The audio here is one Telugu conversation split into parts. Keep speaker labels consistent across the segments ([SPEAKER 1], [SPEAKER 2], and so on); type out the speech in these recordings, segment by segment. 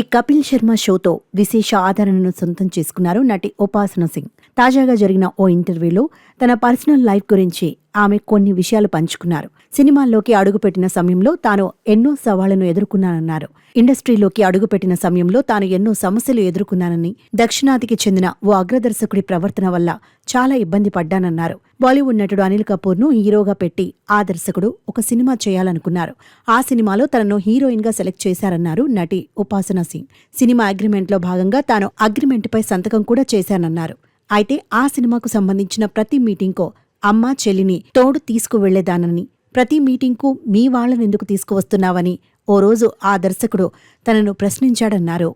[SPEAKER 1] ఈ కపిల్ శర్మ షోతో విశేష ఆదరణను సొంతం చేసుకున్నారు నటి ఉపాసన సింగ్. తాజాగా జరిగిన ఓ ఇంటర్వ్యూలో తన పర్సనల్ లైఫ్ గురించి ఆమె కొన్ని విషయాలు పంచుకున్నారు. సినిమాల్లోకి అడుగుపెట్టిన సమయంలో తాను ఎన్నో సవాళ్లను ఎదుర్కొన్నానన్నారు. ఇండస్ట్రీలోకి అడుగుపెట్టిన సమయంలో తాను ఎన్నో సమస్యలు ఎదుర్కొన్నానని, దక్షిణాదికి చెందిన ఓ అగ్రదర్శకుడి ప్రవర్తన వల్ల చాలా ఇబ్బంది పడ్డానన్నారు. బాలీవుడ్ నటుడు అనిల్ కపూర్ను హీరోగా పెట్టి ఆ దర్శకుడు ఒక సినిమా చేయాలనుకున్నారు. ఆ సినిమాలో తనను హీరోయిన్ గా సెలెక్ట్ చేశారన్నారు నటి ఉపాసన సింగ్. సినిమా అగ్రిమెంట్లో భాగంగా తాను అగ్రిమెంట్పై సంతకం కూడా చేశానన్నారు. అయితే ఆ సినిమాకు సంబంధించిన ప్రతి మీటింగ్కో అమ్మ చెల్లిని తోడు తీసుకువెళ్లేదానని, ప్రతి మీటింగ్కు మీ వాళ్లనెందుకు తీసుకువస్తున్నావని ఓ రోజు ఆ దర్శకుడు తనను ప్రశ్నించాడన్నారు.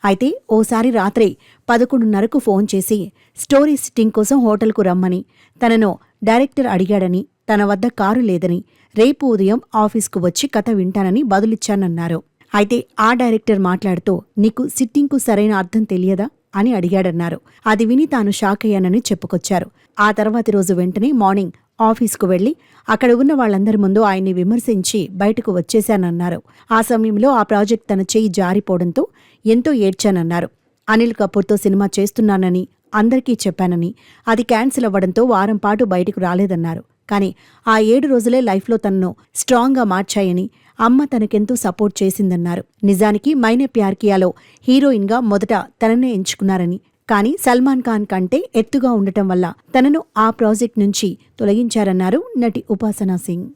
[SPEAKER 1] అయితే ఓసారి రాత్రి 11:30కు ఫోన్ చేసి స్టోరీ సిట్టింగ్ కోసం హోటల్కు రమ్మని, తనను డైరెక్టర్ అడిగాడని, తన వద్ద కారు లేదని, రేపు ఉదయం ఆఫీస్కు వచ్చి కథ వింటానని బదులిచ్చానన్నారు. అయితే ఆ డైరెక్టర్ మాట్లాడుతూ నీకు సిట్టింగ్కు సరైన అర్థం తెలియదా అని అడిగాడన్నారు. అది విని తాను షాక్ అయ్యానని చెప్పుకొచ్చారు. ఆ తర్వాతి రోజు వెంటనే మార్నింగ్ ఆఫీస్కు వెళ్లి అక్కడ ఉన్న వాళ్లందరి ముందు ఆయన్ని విమర్శించి బయటకు వచ్చేశానన్నారు. ఆ సమయంలో ఆ ప్రాజెక్ట్ తన చెయ్యి జారిపోవడంతో ఎంతో ఏడ్చానన్నారు. అనిల్ కపూర్తో సినిమా చేస్తున్నానని అందరికీ చెప్పానని, అది క్యాన్సిల్ అవ్వడంతో వారం పాటు బయటకు రాలేదన్నారు. కానీ ఆ 7 రోజులే లైఫ్లో తనను స్ట్రాంగ్గా మార్చాయని, అమ్మ తనకెంతో సపోర్ట్ చేసిందన్నారు. నిజానికి మైనే ప్యార్ కియాలో హీరోయిన్గా మొదట తననే ఎంచుకున్నారని, కానీ సల్మాన్ ఖాన్ కంటే ఎత్తుగా ఉండటం వల్ల తనను ఆ ప్రాజెక్ట్ నుంచి తొలగించారన్నారు నటి ఉపాసన సింగ్.